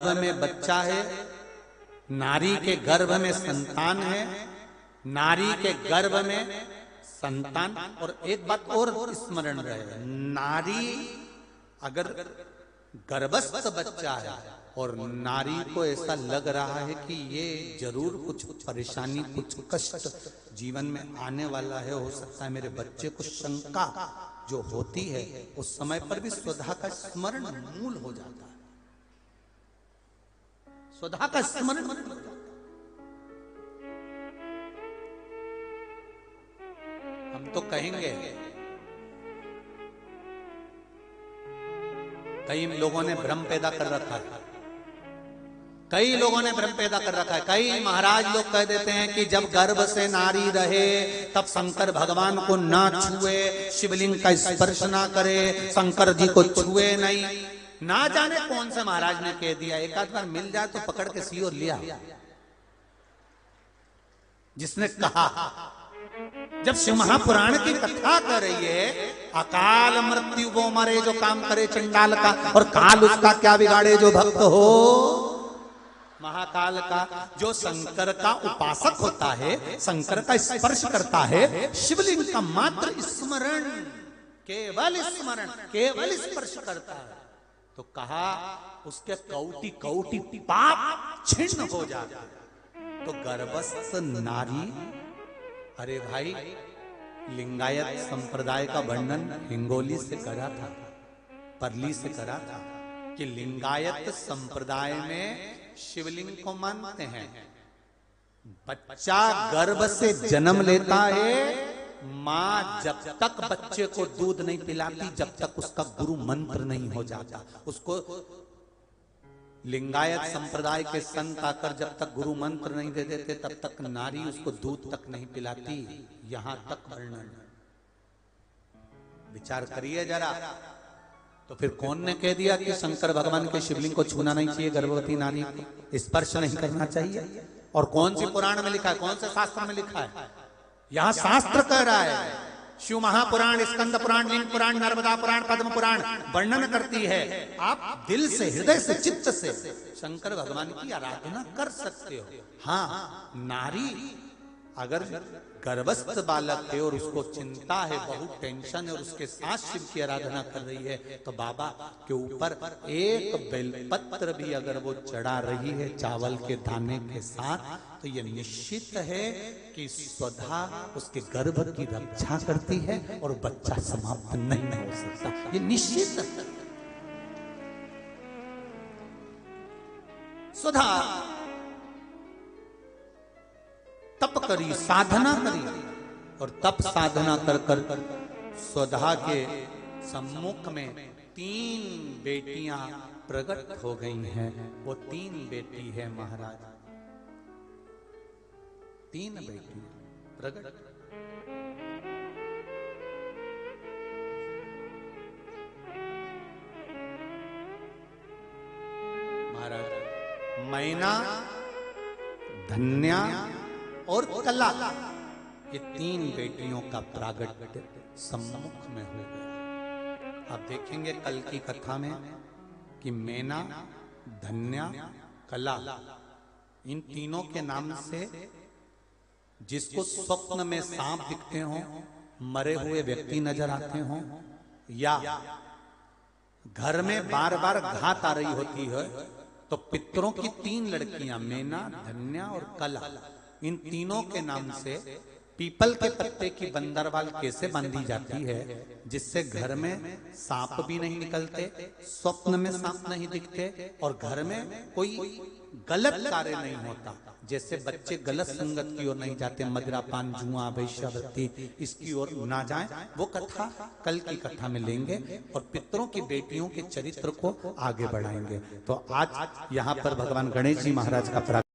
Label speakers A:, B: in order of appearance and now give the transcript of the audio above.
A: गर्भ में बच्चा है, नारी के गर्भ में संतान है, नारी के गर्भ में संतान। और एक बात और स्मरण रहे, नारी अगर गर्भस्थ बच्चा है और नारी को ऐसा लग रहा है कि ये जरूर कुछ परेशानी, कुछ कष्ट जीवन में आने वाला है, हो सकता है मेरे बच्चे को शंका जो होती है, उस समय पर भी स्वधा का स्मरण मूल हो जाता है। स्वधा का स्मरण मूल हो जाता है। हम तो कहेंगे, कई लोगों ने भ्रम पैदा कर रखा है, कई लोगों ने भ्रम पैदा कर रखा है। कई महाराज लोग कह देते हैं कि जब गर्भ से नारी रहे तब शंकर भगवान को ना छुए, शिवलिंग का स्पर्श ना करे, शंकर जी को छुए नहीं। ना जाने कौन से महाराज ने कह दिया, एक आध बार मिल जाए तो पकड़ के सी और लिया। जिसने कहा, जब शिव महापुराण की कथा कर रही है, अकाल मृत्यु वो मरे जो काम करे चंडाल का, और काल उसका क्या बिगाड़े जो भक्त हो महाकाल का। जो शंकर का उपासक होता है, शंकर का स्पर्श करता है, शिवलिंग का मात्र स्मरण, केवल स्मरण, केवल स्पर्श करता है, तो कहा उसके कौटि कौटि पाप छिन्न हो जाता है। तो गर्भस्थ नारी, अरे भाई, लिंगायत संप्रदाय का वर्णन हिंगोली से करा था, परली से करा था कि लिंगायत संप्रदाय में शिवलिंग को मानते हैं। बच्चा गर्भ से जन्म लेता है, मां जब तक बच्चे को दूध नहीं पिलाती, जब तक उसका गुरु मंत्र नहीं हो जाता। उसको लिंगायत संप्रदाय के संत आकर जब तक गुरु मंत्र नहीं दे देते, तब तक नारी उसको दूध तक नहीं पिलाती। यहां तक वर्णन, विचार करिए जरा। तो फिर कौन ने कह दिया कि शंकर भगवान के शिवलिंग को छूना नहीं चाहिए, गर्भवती नारी को स्पर्श नहीं करना चाहिए? और कौन सी पुराण में लिखा है, कौन से शास्त्र में लिखा है? यहां शास्त्र कह रहा है, शिव महापुराण, स्कंद पुराण, लिंग पुराण, नर्मदा पुराण, पद्म पुराण वर्णन करती है। आप दिल से, हृदय से, चित्त से शंकर भगवान की आराधना कर सकते हो। हाँ, नारी अगर गर्भस्थ बालक है और उसको चिंता है, बहुत टेंशन है, और उसके साथ शिव की आराधना कर रही है, तो बाबा के ऊपर एक बेलपत्र भी अगर वो चढ़ा रही है चावल के दाने के साथ, तो ये निश्चित है कि स्वधा उसके गर्भ की रक्षा करती है और बच्चा समाप्त नहीं हो सकता। ये निश्चित है। स्वधा तप करी, साधना करी, और तप साधना कर कर स्वधा के सम्मुख में 3 बेटियां प्रकट हो गई हैं। वो 3 बेटी है महाराज, 3 बेटी प्रकट। महाराज मैना, धन्या और कला, ये 3 बेटियों का प्रागट्य सम्मुख में हो गया। आप देखेंगे कल की कथा में कि मैना, धन्या, कला, इन तीनों के नाम से जिसको स्वप्न में सांप दिखते हो, मरे हुए व्यक्ति नजर आते हो, या घर में बार बार घात आ रही होती है, तो पितरों की 3 लड़कियां, मैना, धन्या और कला, इन तीनों के नाम से पीपल के पत्ते की बंदरवाल कैसे बांधी जाती है, जिससे घर में सांप भी नहीं निकलते, स्वप्न में सांप नहीं दिखते, और घर में कोई गलत कार्य नहीं होता। जैसे बच्चे गलत संगत की ओर नहीं जाते, मदिरापान, जुआ, वैश्यावृत्ति, इसकी ओर ना जाएं। वो कथा कल की कथा में लेंगे और पितरों की बेटियों के चरित्र को आगे बढ़ाएंगे। तो आज यहाँ पर भगवान गणेश जी महाराज का